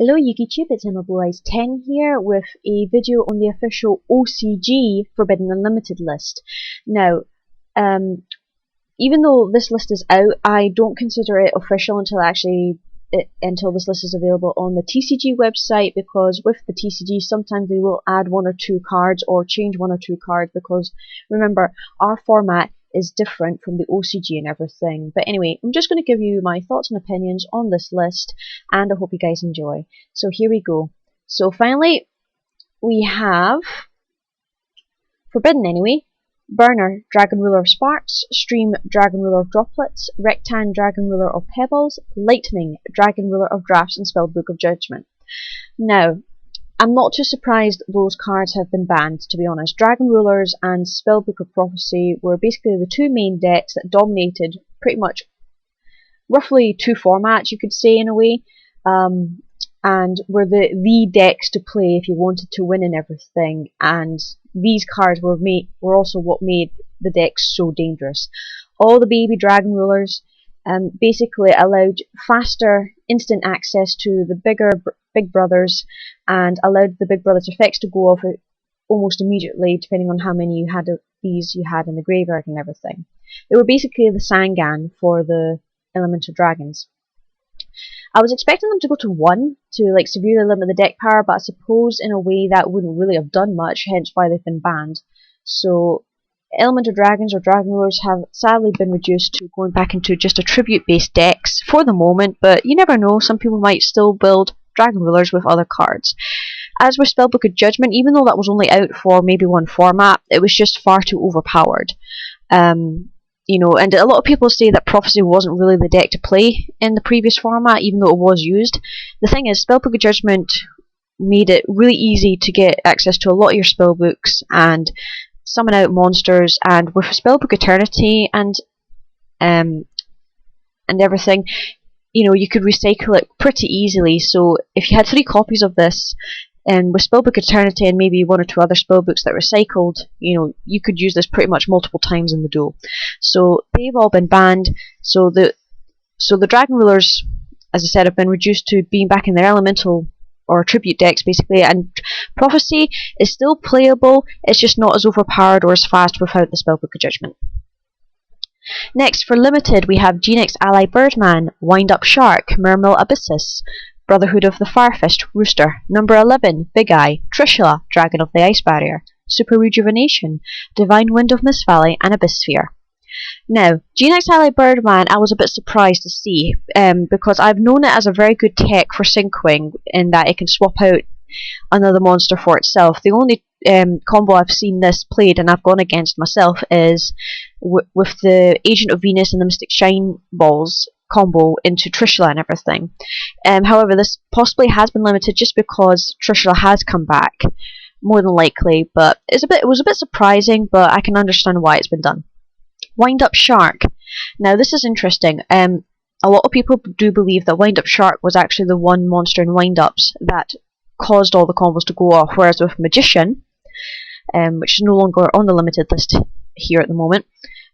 Hello YouTube, it's Emma Blue Eyes 10 here with a video on the official OCG Forbidden Unlimited list. Now, even though this list is out, I don't consider it official until this list is available on the TCG website, because with the TCG sometimes they will add one or two cards or change one or two cards, because remember, our format is different from the OCG and everything. But anyway, I'm just going to give you my thoughts and opinions on this list, and I hope you guys enjoy. So here we go. So finally, we have Forbidden anyway, Burner, Dragon Ruler of Sparks, Stream, Dragon Ruler of Droplets, Rectan, Dragon Ruler of Pebbles, Lightning, Dragon Ruler of Drafts, and Spellbook of Judgment. Now, I'm not too surprised those cards have been banned, to be honest. Dragon Rulers and Spellbook of Prophecy were basically the two main decks that dominated pretty much roughly two formats, you could say, in a way, and were the decks to play if you wanted to win and everything. And these cards were also what made the decks so dangerous. All the baby Dragon Rulers basically allowed faster instant access to the big brothers, and allowed the big brothers effects to go off almost immediately, depending on how many you had of these you had in the graveyard and everything. They were basically the Sangan for the elemental dragons. I was expecting them to go to 1 to like severely limit the deck power, but I suppose in a way that wouldn't really have done much, hence why they've been banned. So elemental dragons or dragon rulers have sadly been reduced to going back into just a tribute based decks for the moment, but you never know, some people might still build dragon rulers with other cards. As with Spellbook of Judgment, even though that was only out for maybe one format, it was just far too overpowered. You know, and a lot of people say that Prophecy wasn't really the deck to play in the previous format, even though it was used. The thing is, Spellbook of Judgment made it really easy to get access to a lot of your spellbooks and summon out monsters, and with Spellbook Eternity and everything, you know, you could recycle it pretty easily. So if you had 3 copies of this, and with Spellbook Eternity and maybe 1 or 2 other spellbooks that recycled, you know, you could use this pretty much multiple times in the duel. So they've all been banned. So the Dragon Rulers, as I said, have been reduced to being back in their elemental or tribute decks basically, and Prophecy is still playable, it's just not as overpowered or as fast without the Spellbook of Judgment. Next, for limited, we have GeneX Ally Birdman, Wind Up Shark, Mermill Abyssus, Brotherhood of the Firefist, Rooster, Number 11, Big Eye, Trishula, Dragon of the Ice Barrier, Super Rejuvenation, Divine Wind of Mist Valley, and Abyss Sphere. Now, GeneX Ally Birdman, I was a bit surprised to see, because I've known it as a very good tech for Sinkwing, in that it can swap out another monster for itself. The only combo I've seen this played, and I've gone against myself, is with the Agent of Venus and the Mystic Shine balls combo into Trishula and everything. However, this possibly has been limited just because Trishula has come back, more than likely, but it was a bit surprising, but I can understand why it's been done. Wind Up Shark. Now this is interesting. A lot of people do believe that Wind Up Shark was actually the one monster in Wind Ups that caused all the combos to go off, whereas with Magician, which is no longer on the limited list here at the moment,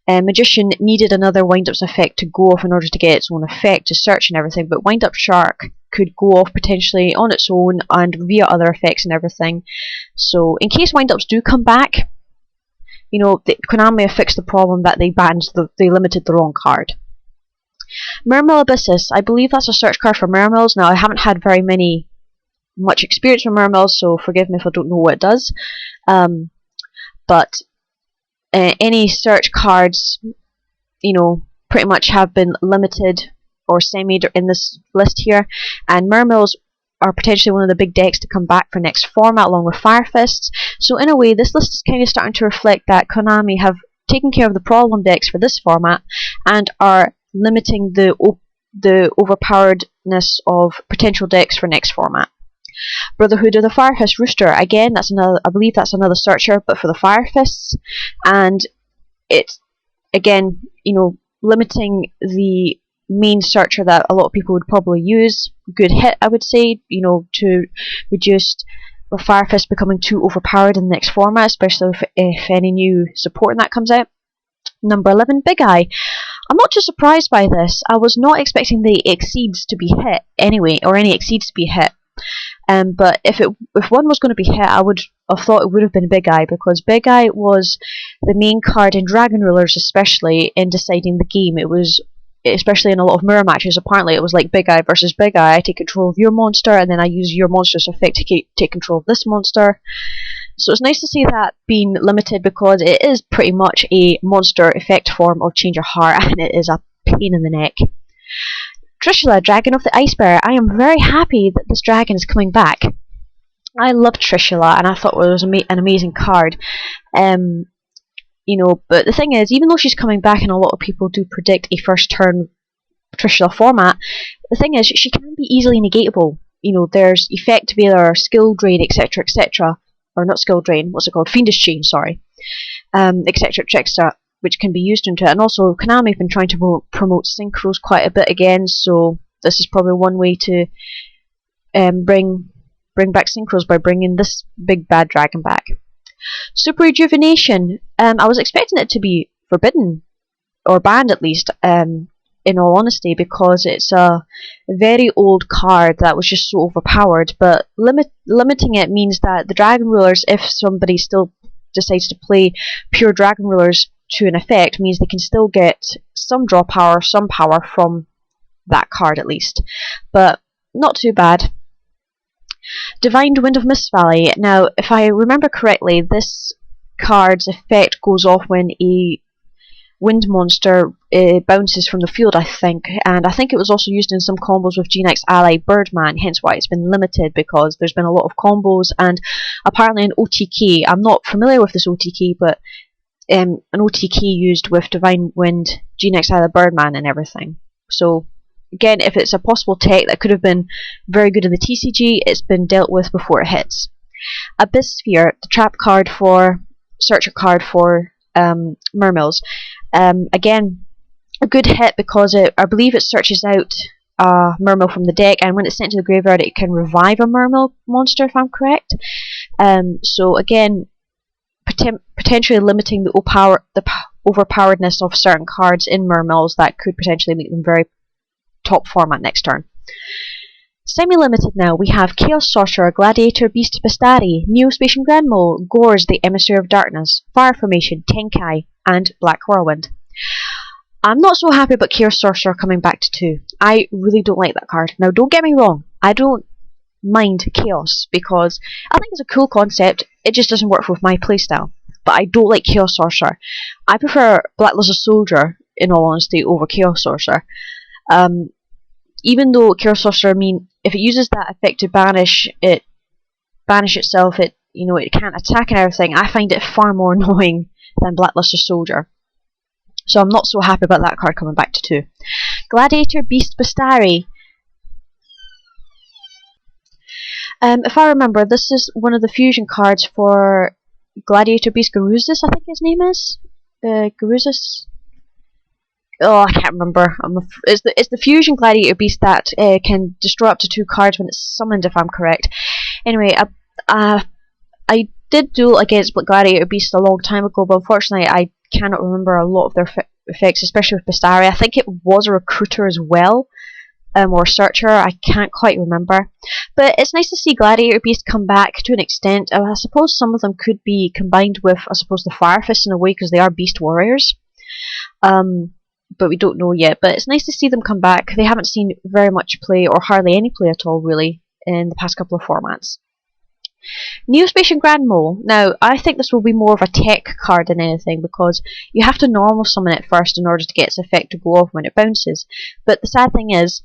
Magician needed another Wind Ups effect to go off in order to get its own effect to search and everything, but Wind Up Shark could go off potentially on its own and via other effects and everything. So in case Wind Ups do come back, you know, Konami have fixed the problem that they limited the wrong card. Mermill Abyssus, I believe that's a search card for Mermills. Now I haven't had much experience with Mermills, so forgive me if I don't know what it does. But any search cards, you know, pretty much have been limited or semi-ed in this list here, and Mermills are potentially one of the big decks to come back for next format along with Firefists. So in a way, this list is kind of starting to reflect that Konami have taken care of the problem decks for this format and are limiting the overpoweredness of potential decks for next format. Brotherhood of the Firefist Rooster, again, that's another, I believe that's another searcher, but for the Firefists, and it's again, you know, limiting the main searcher that a lot of people would probably use. Good hit, I would say, you know, to reduce the Firefist becoming too overpowered in the next format, especially if any new support in that comes out. Number 11, Big Eye. I'm not too surprised by this. I was not expecting the exceeds to be hit anyway, or any exceeds to be hit. But if one was going to be hit, I would have thought it would have been Big Eye, because Big Eye was the main card in Dragon Rulers, especially in deciding the game. It was, especially in a lot of mirror matches, apparently it was like Big Eye versus Big Eye. I take control of your monster, and then I use your monster's effect to take control of this monster. So it's nice to see that being limited, because it is pretty much a monster effect form of Change of Heart, and it is a pain in the neck. Trishula, Dragon of the Ice Bearer. I am very happy that this dragon is coming back. I loved Trishula, and I thought it was an amazing card. You know, but the thing is, even though she's coming back, and a lot of people do predict a first turn Trishula format, the thing is, she can be easily negatable. You know, there's effect veiler, skill drain, etc., etc., or not skill drain. What's it called? Fiendish chain. Sorry, etc., etc., which can be used into it. And also, Konami have been trying to promote synchros quite a bit again, so this is probably one way to bring back synchros, by bringing this big bad dragon back. Super Rejuvenation. I was expecting it to be forbidden, or banned at least, in all honesty, because it's a very old card that was just so overpowered. But limiting it means that the Dragon Rulers, if somebody still decides to play pure Dragon Rulers to an effect, means they can still get some draw power, some power from that card at least. But not too bad. Divine Wind of Mist Valley. Now, if I remember correctly, this card's effect goes off when a wind monster bounces from the field, I think. And I think it was also used in some combos with GeneX ally Birdman, hence why it's been limited, because there's been a lot of combos. And apparently an OTK, I'm not familiar with this OTK, but an OTK used with Divine Wind, GeneX ally Birdman and everything. So again, if it's a possible tech that could have been very good in the TCG, it's been dealt with before it hits. Abyss Sphere, the trap card for searcher card for Mermills. Again, a good hit, because I believe it searches out a Mermill from the deck, and when it's sent to the graveyard, it can revive a Mermill monster, if I'm correct. So again, potentially limiting the overpoweredness of certain cards in Mermills that could potentially make them very top format next turn. Semi-limited now, we have Chaos Sorcerer, Gladiator Beast Bastari, Neospacian Grand Mole, Gores the Emissary of Darkness, Fire Formation, Tenkai, and Black Whirlwind. I'm not so happy about Chaos Sorcerer coming back to 2. I really don't like that card. Now, don't get me wrong, I don't mind Chaos, because I think it's a cool concept, it just doesn't work with my playstyle. But I don't like Chaos Sorcerer. I prefer Black Lizard Soldier, in all honesty, over Chaos Sorcerer. Even though Chaos Sorcerer, if it uses that effect to banish itself, it can't attack and everything, I find it far more annoying than Blackluster Soldier. So I'm not so happy about that card coming back to 2. Gladiator Beast Bastari. If I remember, this is one of the fusion cards for Gladiator Beast Garuzis, I think his name is? Garuzis? Oh, I can't remember. It's the fusion Gladiator Beast that can destroy up to 2 cards when it's summoned, if I'm correct. Anyway, I did duel against Gladiator Beast a long time ago, but unfortunately I cannot remember a lot of their effects, especially with Bastari. I think it was a recruiter as well, or searcher, I can't quite remember. But it's nice to see Gladiator Beast come back to an extent. I suppose some of them could be combined with, the Fire Fist in a way, because they are Beast Warriors. But we don't know yet. But it's nice to see them come back. They haven't seen very much play, or hardly any play at all, really, in the past couple of formats. Neospacian Grand Mole. Now, I think this will be more of a tech card than anything, because you have to normal summon it first in order to get its effect to go off when it bounces. But the sad thing is,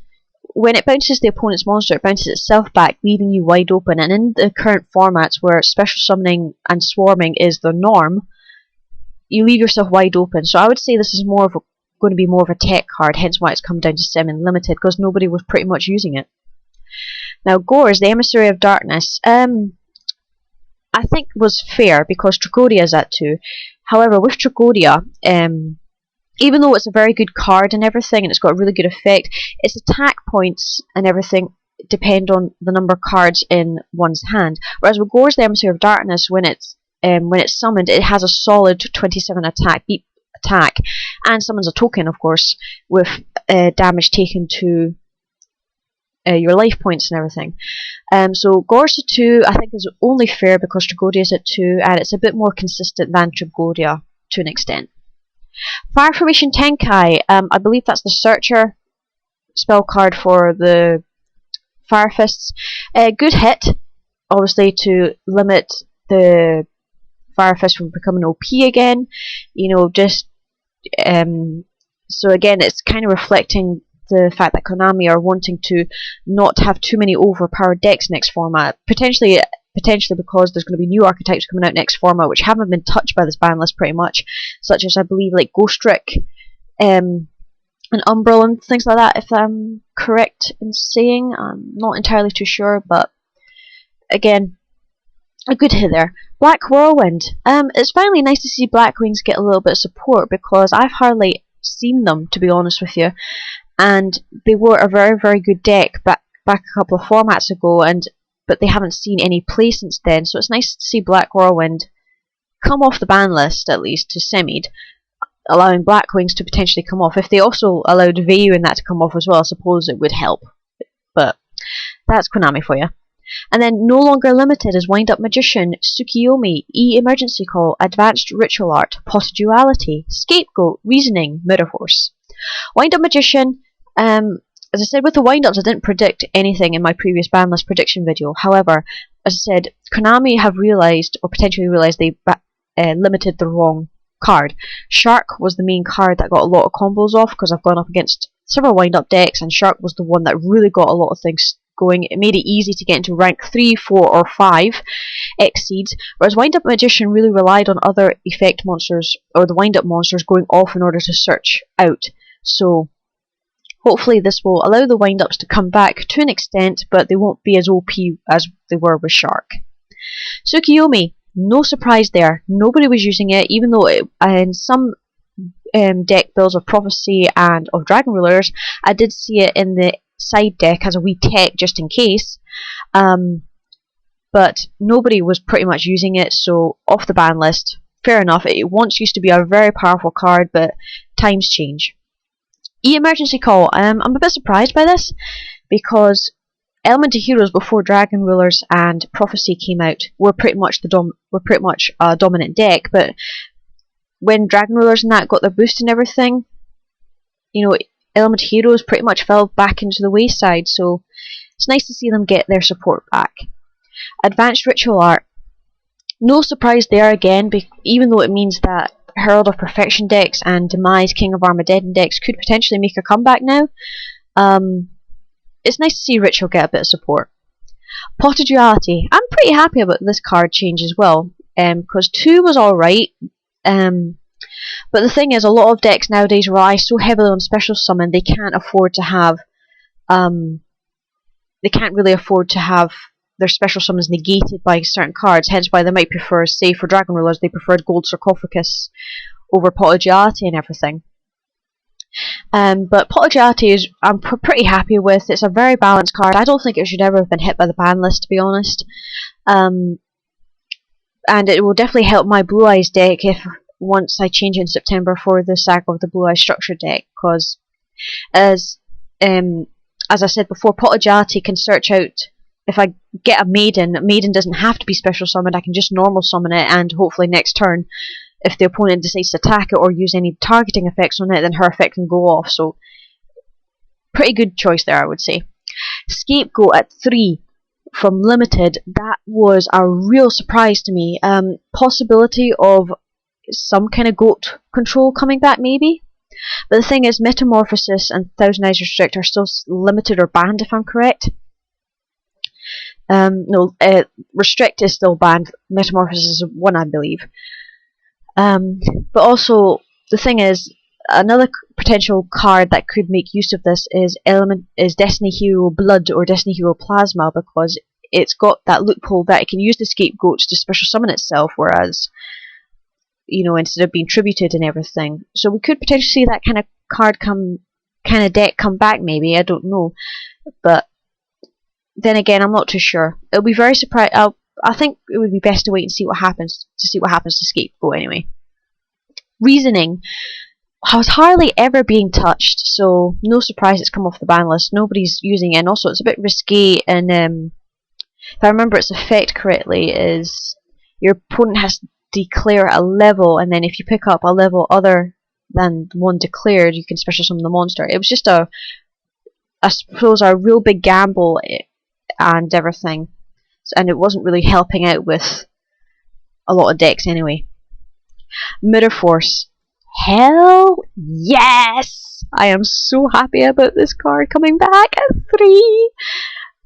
when it bounces the opponent's monster, it bounces itself back, leaving you wide open. And in the current formats where special summoning and swarming is the norm, you leave yourself wide open. So I would say this is going to be more of a tech card, hence why it's come down to semi-limited, because nobody was pretty much using it. Now, Gores, the Emissary of Darkness, I think was fair, because Tragodia is at 2. However, with Tragodia, even though it's a very good card and everything, and it's got a really good effect, its attack points and everything depend on the number of cards in one's hand. Whereas with Gores, the Emissary of Darkness, when it's summoned, it has a solid 27 attack, and summons a token, of course, with damage taken to your life points and everything. So Gorse at 2 I think is only fair because Tragodia is at 2 and it's a bit more consistent than Tragodia to an extent. Fire Formation Tenkai, I believe that's the Searcher spell card for the Fire Fists. Good hit, obviously, to limit the Fire Fist from becoming OP again. You know, just so again, it's kind of reflecting the fact that Konami are wanting to not have too many overpowered decks next format. Potentially because there's going to be new archetypes coming out next format which haven't been touched by this ban list pretty much, such as I believe like Ghost Trick, and Umbral and things like that, if I'm correct in saying. I'm not entirely too sure, but again, a good hit there. Black Whirlwind. It's finally nice to see Blackwings get a little bit of support because I've hardly seen them, to be honest with you, and they were a very, very good deck back a couple of formats ago, but they haven't seen any play since then, so it's nice to see Black Whirlwind come off the ban list, at least to semied, allowing Blackwings to potentially come off. If they also allowed Vayu and that to come off as well, I suppose it would help, but that's Konami for you. And then no longer limited is Wind Up Magician, Tsukiyomi, Emergency Call, Advanced Ritual Art, Post-Duality, Scapegoat, Reasoning, Mirror Force. Wind Up Magician, as I said with the wind-ups, I didn't predict anything in my previous ban list prediction video. However, as I said, Konami have realised, or potentially realised, they limited the wrong card. Shark was the main card that got a lot of combos off because I've gone up against several wind-up decks, and Shark was the one that really got a lot of things going. It made it easy to get into rank 3, 4 or 5 exceeds, whereas Wind Up Magician really relied on other effect monsters, or the wind-up monsters, going off in order to search out. So hopefully this will allow the wind-ups to come back to an extent, but they won't be as OP as they were with Shark. Tsukiyomi, no surprise there. Nobody was using it, even though in some deck builds of Prophecy and of Dragon Rulers, I did see it in the side deck as a wee tech just in case. But nobody was pretty much using it, so off the ban list. Fair enough, it once used to be a very powerful card, but times change. Emergency Call. I'm a bit surprised by this because Elemental Heroes before Dragon Rulers and Prophecy came out were pretty much a dominant deck, but when Dragon Rulers and that got their boost and everything, you know, Elemental Heroes pretty much fell back into the wayside, so it's nice to see them get their support back. Advanced Ritual Art. No surprise there again, even though it means that Herald of Perfection decks and Demise King of Armageddon decks could potentially make a comeback now. It's nice to see Ritual get a bit of support. Pot of Duality. I'm pretty happy about this card change as well, because 2 was alright, but the thing is, a lot of decks nowadays rely so heavily on special summon they can't afford to have their special summons negated by certain cards, hence why they might prefer, say for Dragon Rulers, they preferred Gold Sarcophagus over Pot of Duality and everything. But Pot of Duality I'm pretty happy with. It's a very balanced card. I don't think it should ever have been hit by the ban list, to be honest. And it will definitely help my Blue Eyes deck once I change it in September for the Saga of the Blue Eyes structure deck, because as I said before, Pot of Duality can search out. If I get a Maiden doesn't have to be special summoned, I can just normal summon it, and hopefully next turn, if the opponent decides to attack it or use any targeting effects on it, then her effect can go off, so pretty good choice there, I would say. Scapegoat at 3 from Limited, that was a real surprise to me. Possibility of some kind of goat control coming back maybe, but the thing is, Metamorphosis and Thousand Eyes Restrict are still limited or banned, if I'm correct. No, Restrict is still banned. Metamorphosis is one, I believe. But also, the thing is, another potential card that could make use of this is Destiny Hero Blood or Destiny Hero Plasma, because it's got that loophole that it can use the Scapegoats to special summon itself, whereas, you know, instead of being tributed and everything. So we could potentially see that kind of deck come back, maybe. I don't know, but then again, I'm not too sure. It'll be very surprised. I think it would be best to wait and see what happens to Scapegoat anyway. Reasoning was hardly ever being touched, so no surprise it's come off the ban list. Nobody's using it, and also it's a bit risque in if I remember its effect correctly, is your opponent has to declare a level, and then if you pick up a level other than the one declared, you can special summon the monster. It was just I suppose, a real big gamble and everything, and it wasn't really helping out with a lot of decks anyway. Mirror Force. Hell yes! I am so happy about this card coming back at 3.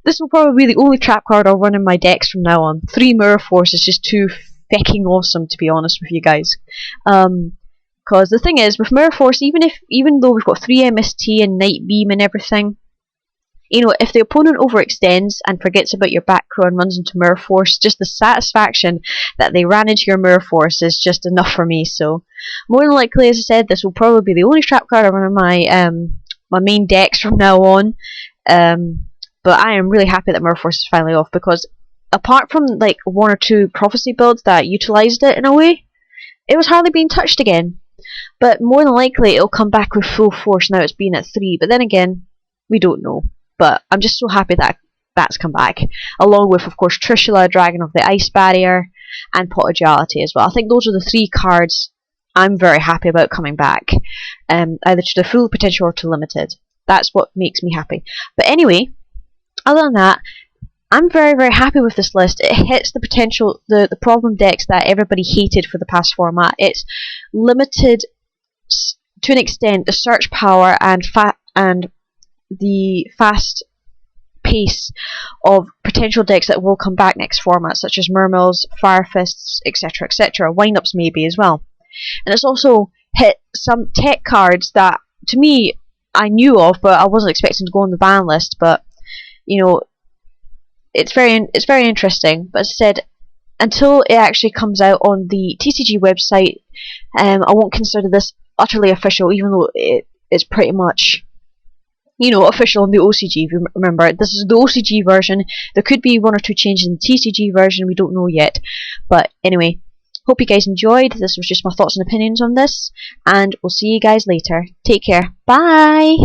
This will probably be the only trap card I'll run in my decks from now on. 3 Mirror Force is just too fecking awesome, to be honest with you guys. Because the thing is, with Mirror Force, even though we've got 3 MST and Night Beam and everything, you know, if the opponent overextends and forgets about your back row and runs into Mirror Force, just the satisfaction that they ran into your Mirror Force is just enough for me. So, more than likely, as I said, this will probably be the only trap card I run in my my main decks from now on. But I am really happy that Mirror Force is finally off, because apart from like 1 or 2 prophecy builds that utilised it in a way, it was hardly being touched again. But more than likely, it'll come back with full force now it's been at 3. But then again, we don't know. But I'm just so happy that that's come back, along with, of course, Trishula, Dragon of the Ice Barrier, and Pot of Duality as well. I think those are the 3 cards I'm very happy about coming back, either to the full potential or to limited. That's what makes me happy. But anyway, other than that, I'm very, very happy with this list. It hits the potential, the problem decks that everybody hated for the past format. It's limited to an extent the search power and the fast pace of potential decks that will come back next format, such as Mermills, Fire Fists, etc., etc. Windups maybe as well. And it's also hit some tech cards that, to me, I knew of, but I wasn't expecting to go on the ban list. But you know, it's very interesting. But as I said, until it actually comes out on the TCG website, I won't consider this utterly official, even though it's pretty much, you know, official on the OCG. If you remember, this is the OCG version. There could be 1 or 2 changes in the TCG version. We don't know yet. But anyway, hope you guys enjoyed. This was just my thoughts and opinions on this, and we'll see you guys later. Take care. Bye.